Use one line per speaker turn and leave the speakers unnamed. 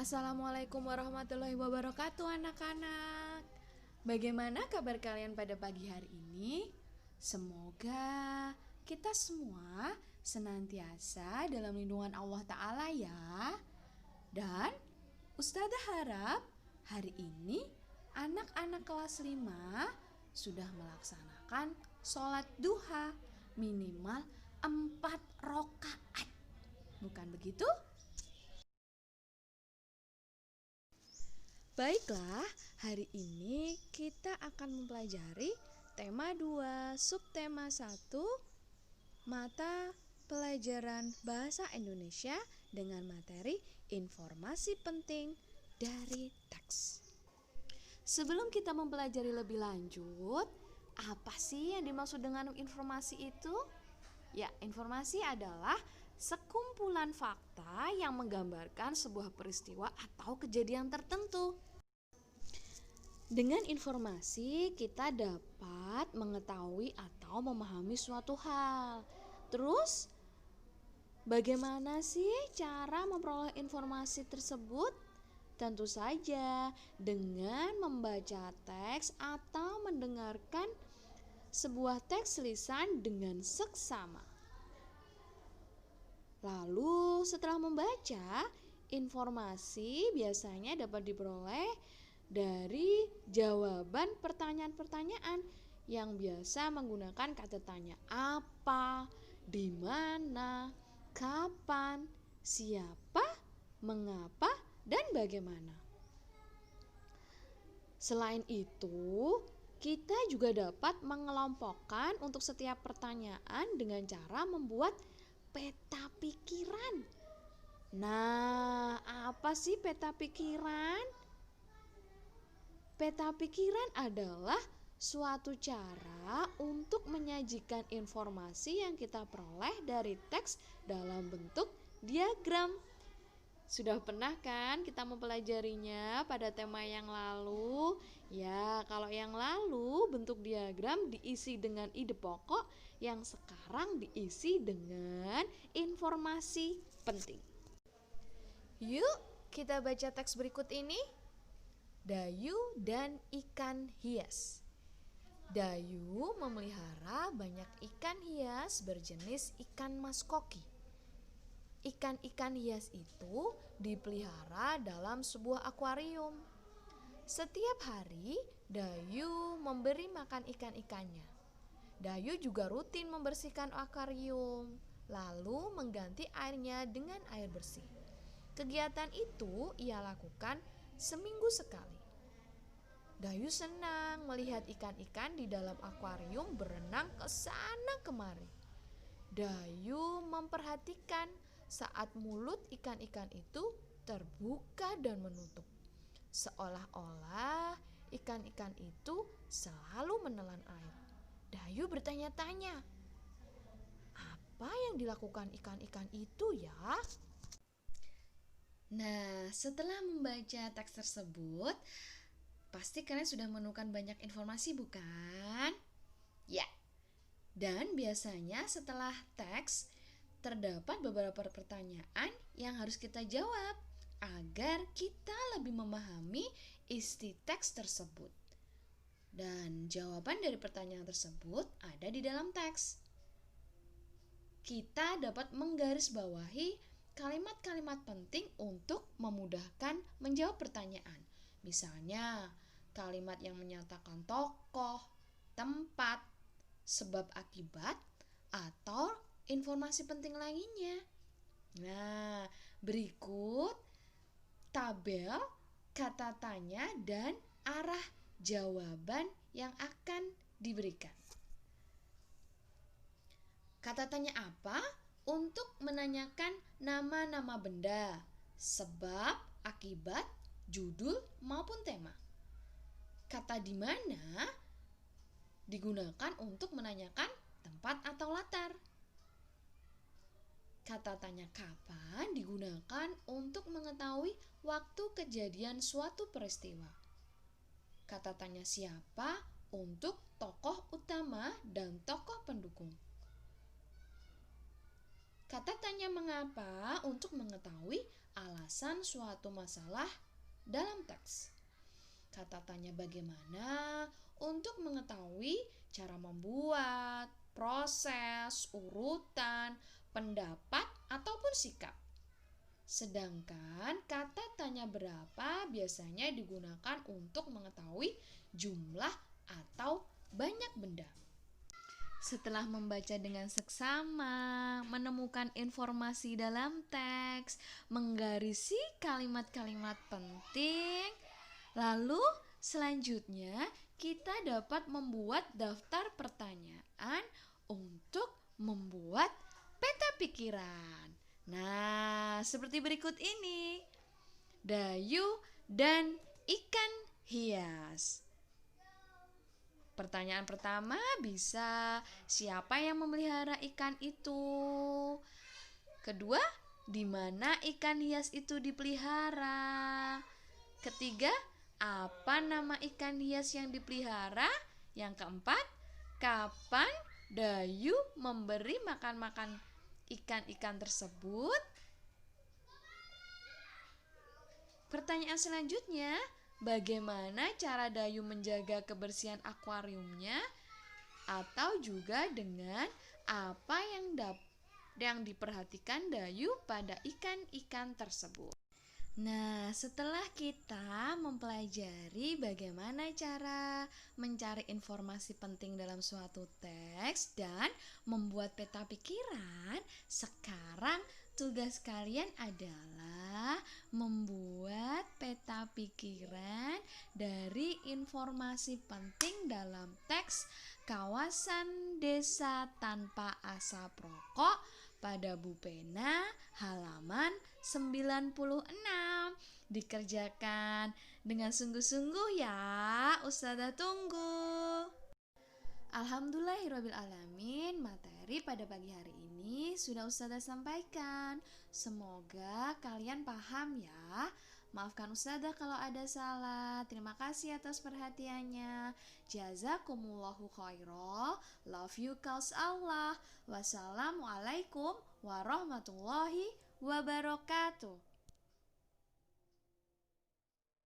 Assalamualaikum warahmatullahi wabarakatuh anak-anak. Bagaimana kabar kalian pada pagi hari ini? Semoga kita semua senantiasa dalam lindungan Allah Ta'ala ya. Dan Ustazah harap hari ini anak-anak kelas 5 sudah melaksanakan sholat duha minimal 4 rakaat. Bukan begitu? Baiklah, hari ini kita akan mempelajari tema 2, subtema 1, mata pelajaran bahasa Indonesia dengan materi informasi penting dari teks. Sebelum kita mempelajari lebih lanjut, apa sih yang dimaksud dengan informasi itu? Ya, informasi adalah sekumpulan fakta yang menggambarkan sebuah peristiwa atau kejadian tertentu. Dengan informasi kita dapat mengetahui atau memahami suatu hal. Terus, bagaimana sih cara memperoleh informasi tersebut? Tentu saja dengan membaca teks atau mendengarkan sebuah teks lisan dengan seksama. Lalu setelah membaca, informasi biasanya dapat diperoleh dari jawaban pertanyaan-pertanyaan yang biasa menggunakan kata tanya apa, di mana, kapan, siapa, mengapa, dan bagaimana. Selain itu, kita juga dapat mengelompokkan untuk setiap pertanyaan dengan cara membuat peta pikiran. Nah, apa sih peta pikiran? Peta pikiran adalah suatu cara untuk menyajikan informasi yang kita peroleh dari teks dalam bentuk diagram. Sudah pernah kan kita mempelajarinya pada tema yang lalu? Ya, kalau yang lalu bentuk diagram diisi dengan ide pokok, yang sekarang diisi dengan informasi penting. Yuk, kita baca teks berikut ini. Dayu dan ikan hias. Dayu memelihara banyak ikan hias berjenis ikan mas koki. Ikan-ikan hias itu dipelihara dalam sebuah akuarium. Setiap hari, Dayu memberi makan ikan-ikannya. Dayu juga rutin membersihkan akuarium, lalu mengganti airnya dengan air bersih. Kegiatan itu ia lakukan seminggu sekali. Dayu senang melihat ikan-ikan di dalam akuarium berenang ke sana kemari. Dayu memperhatikan saat mulut ikan-ikan itu terbuka dan menutup. Seolah-olah ikan-ikan itu selalu menelan air. Dayu bertanya-tanya, apa yang dilakukan ikan-ikan itu ya? Nah, setelah membaca teks tersebut, pasti kalian sudah menemukan banyak informasi bukan? Ya. Dan biasanya setelah teks terdapat beberapa pertanyaan yang harus kita jawab agar kita lebih memahami isi teks tersebut. Dan jawaban dari pertanyaan tersebut ada di dalam teks. Kita dapat menggarisbawahi kalimat-kalimat penting untuk memudahkan menjawab pertanyaan. Misalnya, kalimat yang menyatakan tokoh, tempat, sebab akibat, atau informasi penting lainnya. Nah, berikut tabel kata tanya dan arah jawaban yang akan diberikan. Kata tanya apa? Untuk menanyakan nama-nama benda, sebab, akibat, judul, maupun tema. Kata di mana digunakan untuk menanyakan tempat atau latar. Kata tanya kapan digunakan untuk mengetahui waktu kejadian suatu peristiwa. Kata tanya siapa untuk tokoh utama dan tokoh pendukung. Kata tanya mengapa untuk mengetahui alasan suatu masalah dalam teks. Kata tanya bagaimana untuk mengetahui cara membuat, proses, urutan, pendapat, ataupun sikap. Sedangkan kata tanya berapa biasanya digunakan untuk mengetahui jumlah atau banyak benda. Setelah membaca dengan seksama, menemukan informasi dalam teks, menggarisi kalimat-kalimat penting, lalu selanjutnya kita dapat membuat daftar pertanyaan untuk membuat peta pikiran. Nah, seperti berikut ini. Dayu dan ikan hias. Pertanyaan pertama bisa, siapa yang memelihara ikan itu? Kedua, di mana ikan hias itu dipelihara? Ketiga, apa nama ikan hias yang dipelihara? Yang keempat, kapan Dayu memberi makan ikan-ikan tersebut? Pertanyaan selanjutnya, bagaimana cara Dayu menjaga kebersihan akuariumnya? Atau juga dengan apa yang diperhatikan Dayu pada ikan-ikan tersebut? Nah, setelah kita mempelajari bagaimana cara mencari informasi penting dalam suatu teks dan membuat peta pikiran, sekarang tugas kalian adalah membuat peta pikiran dari informasi penting dalam teks kawasan desa tanpa asap rokok pada Bu Pena halaman 96. Dikerjakan dengan sungguh-sungguh ya, Ustazah tunggu. Alhamdulillahirrabbilalamin, materi pada pagi hari ini sudah Ustazah sampaikan. Semoga kalian paham ya. Maafkan Ustazah kalau ada salah. Terima kasih atas perhatiannya. Jazakumullahu khairan. Love you cause Allah. Wassalamualaikum warahmatullahi wabarakatuh.